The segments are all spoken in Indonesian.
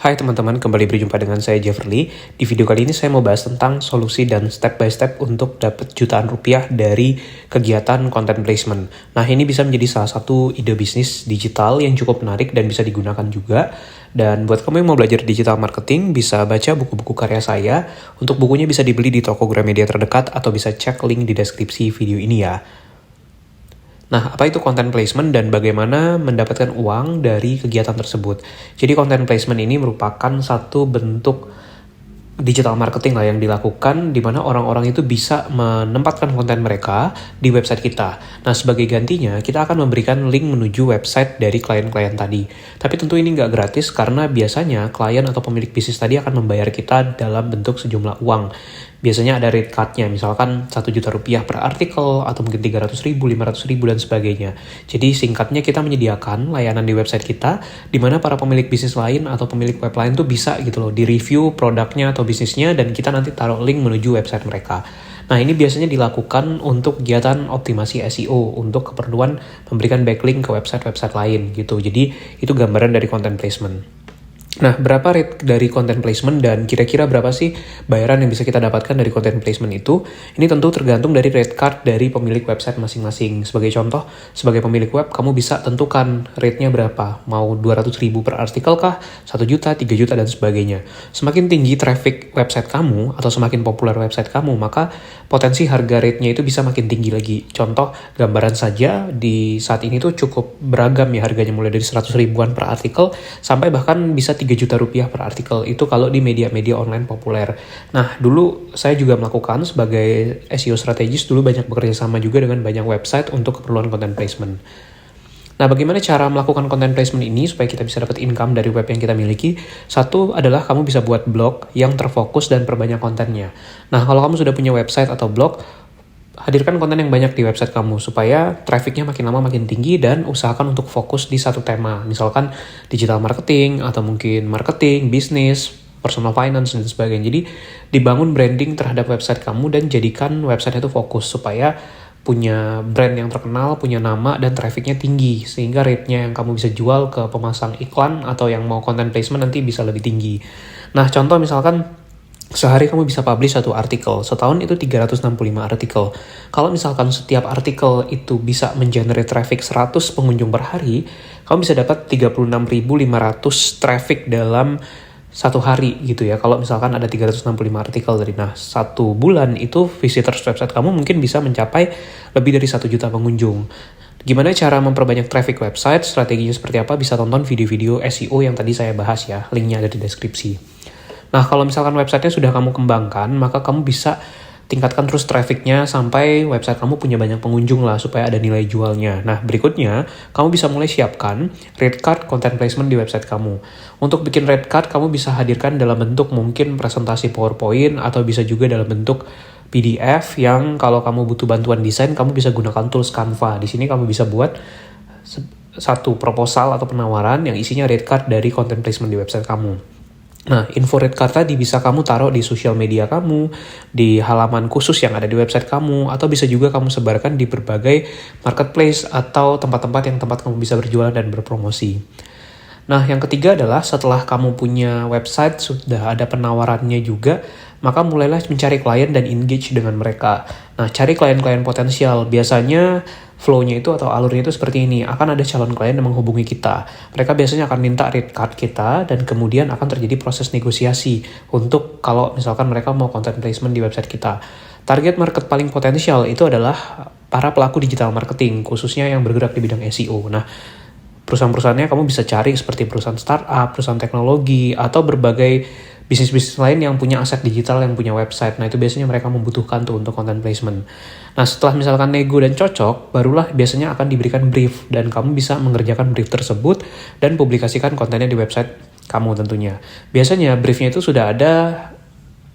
Hai teman-teman, kembali berjumpa dengan saya Jeffrey. Di video kali ini saya mau bahas tentang solusi dan step by step untuk dapat jutaan rupiah dari kegiatan content placement. Nah, ini bisa menjadi salah satu ide bisnis digital yang cukup menarik dan bisa digunakan juga. Dan buat kamu yang mau belajar digital marketing, bisa baca buku-buku karya saya. Untuk bukunya bisa dibeli di toko Gramedia terdekat atau bisa cek link di deskripsi video ini ya. Nah, apa itu content placement dan bagaimana mendapatkan uang dari kegiatan tersebut? Jadi content placement ini merupakan satu bentuk digital marketing lah yang dilakukan di mana orang-orang itu bisa menempatkan konten mereka di website kita. Nah, sebagai gantinya kita akan memberikan link menuju website dari klien-klien tadi. Tapi tentu ini nggak gratis karena biasanya klien atau pemilik bisnis tadi akan membayar kita dalam bentuk sejumlah uang. Biasanya ada rate card-nya, misalkan 1 juta rupiah per artikel, atau mungkin 300 ribu, 500 ribu, dan sebagainya. Jadi singkatnya kita menyediakan layanan di website kita, di mana para pemilik bisnis lain atau pemilik web lain tuh bisa gitu loh, di-review produknya atau bisnisnya, dan kita nanti taruh link menuju website mereka. Nah, ini biasanya dilakukan untuk kegiatan optimasi SEO, untuk keperluan memberikan backlink ke website-website lain gitu. Jadi itu gambaran dari content placement. Nah, berapa rate dari content placement dan kira-kira berapa sih bayaran yang bisa kita dapatkan dari content placement itu? Ini tentu tergantung dari rate card dari pemilik website masing-masing. Sebagai contoh, sebagai pemilik web, kamu bisa tentukan rate-nya berapa. Mau 200 ribu per artikel kah? 1 juta, 3 juta, dan sebagainya. Semakin tinggi traffic website kamu atau semakin populer website kamu, maka potensi harga rate-nya itu bisa makin tinggi lagi. Contoh, gambaran saja di saat ini tuh cukup beragam ya harganya, mulai dari 100 ribuan per artikel sampai bahkan bisa 3 juta rupiah per artikel, itu kalau di media-media online populer. Nah, dulu saya juga melakukan sebagai SEO strategis, dulu banyak bekerja sama juga dengan banyak website untuk keperluan content placement. Nah, bagaimana cara melakukan content placement ini supaya kita bisa dapat income dari web yang kita miliki? Satu adalah kamu bisa buat blog yang terfokus dan perbanyak kontennya. Nah, kalau kamu sudah punya website atau blog, hadirkan konten yang banyak di website kamu supaya trafficnya makin lama makin tinggi dan usahakan untuk fokus di satu tema. Misalkan digital marketing atau mungkin marketing, bisnis, personal finance, dan sebagainya. Jadi dibangun branding terhadap website kamu dan jadikan website itu fokus supaya punya brand yang terkenal, punya nama, dan trafficnya tinggi. Sehingga rate-nya yang kamu bisa jual ke pemasang iklan atau yang mau content placement nanti bisa lebih tinggi. Nah, contoh misalkan sehari kamu bisa publish 1 artikel, setahun itu 365 artikel. Kalau misalkan setiap artikel itu bisa mengenerate traffic 100 pengunjung per hari, kamu bisa dapat 36.500 traffic dalam satu hari gitu ya. Kalau misalkan ada 365 artikel dari, nah, 1 bulan itu visitors website kamu mungkin bisa mencapai lebih dari 1 juta pengunjung. Gimana cara memperbanyak traffic website, strateginya seperti apa, bisa tonton video-video SEO yang tadi saya bahas ya, linknya ada di deskripsi. Nah, kalau misalkan websitenya sudah kamu kembangkan, maka kamu bisa tingkatkan terus trafficnya sampai website kamu punya banyak pengunjung lah, supaya ada nilai jualnya. Nah, berikutnya, kamu bisa mulai siapkan rate card content placement di website kamu. Untuk bikin rate card, kamu bisa hadirkan dalam bentuk mungkin presentasi PowerPoint, atau bisa juga dalam bentuk PDF yang kalau kamu butuh bantuan desain, kamu bisa gunakan tools Canva. Di sini kamu bisa buat satu proposal atau penawaran yang isinya rate card dari content placement di website kamu. Nah, info rate card tadi bisa kamu taruh di sosial media kamu, di halaman khusus yang ada di website kamu, atau bisa juga kamu sebarkan di berbagai marketplace atau tempat-tempat yang tempat kamu bisa berjualan dan berpromosi. Nah, yang ketiga adalah setelah kamu punya website, sudah ada penawarannya juga, maka mulailah mencari klien dan engage dengan mereka. Nah, cari klien-klien potensial. Biasanya flow-nya itu atau alurnya itu seperti ini. Akan ada calon klien yang menghubungi kita. Mereka biasanya akan minta rate card kita dan kemudian akan terjadi proses negosiasi untuk kalau misalkan mereka mau content placement di website kita. Target market paling potensial itu adalah para pelaku digital marketing, khususnya yang bergerak di bidang SEO. Nah, perusahaan-perusahaannya kamu bisa cari seperti perusahaan startup, perusahaan teknologi, atau berbagai bisnis-bisnis lain yang punya aset digital, yang punya website. Nah, itu biasanya mereka membutuhkan tuh untuk content placement. Nah, setelah misalkan nego dan cocok, barulah biasanya akan diberikan brief, dan kamu bisa mengerjakan brief tersebut dan publikasikan kontennya di website kamu tentunya. Biasanya briefnya itu sudah ada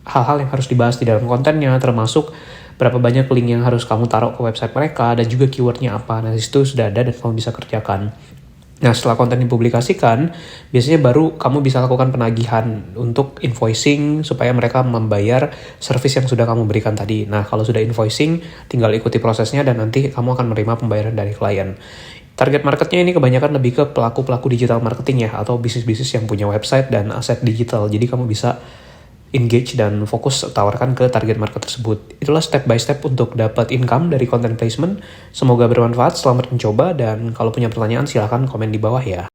hal-hal yang harus dibahas di dalam kontennya, termasuk berapa banyak link yang harus kamu taruh ke website mereka, dan juga keywordnya apa. Nah, itu sudah ada dan kamu bisa kerjakan. Nah, setelah konten dipublikasikan, biasanya baru kamu bisa lakukan penagihan untuk invoicing supaya mereka membayar service yang sudah kamu berikan tadi. Nah, kalau sudah invoicing, tinggal ikuti prosesnya dan nanti kamu akan menerima pembayaran dari klien. Target marketnya ini kebanyakan lebih ke pelaku-pelaku digital marketing ya, atau bisnis-bisnis yang punya website dan aset digital. Jadi kamu bisa engage dan fokus tawarkan ke target market tersebut. Itulah step by step untuk dapat income dari content placement. Semoga bermanfaat, selamat mencoba, dan kalau punya pertanyaan silahkan komen di bawah ya.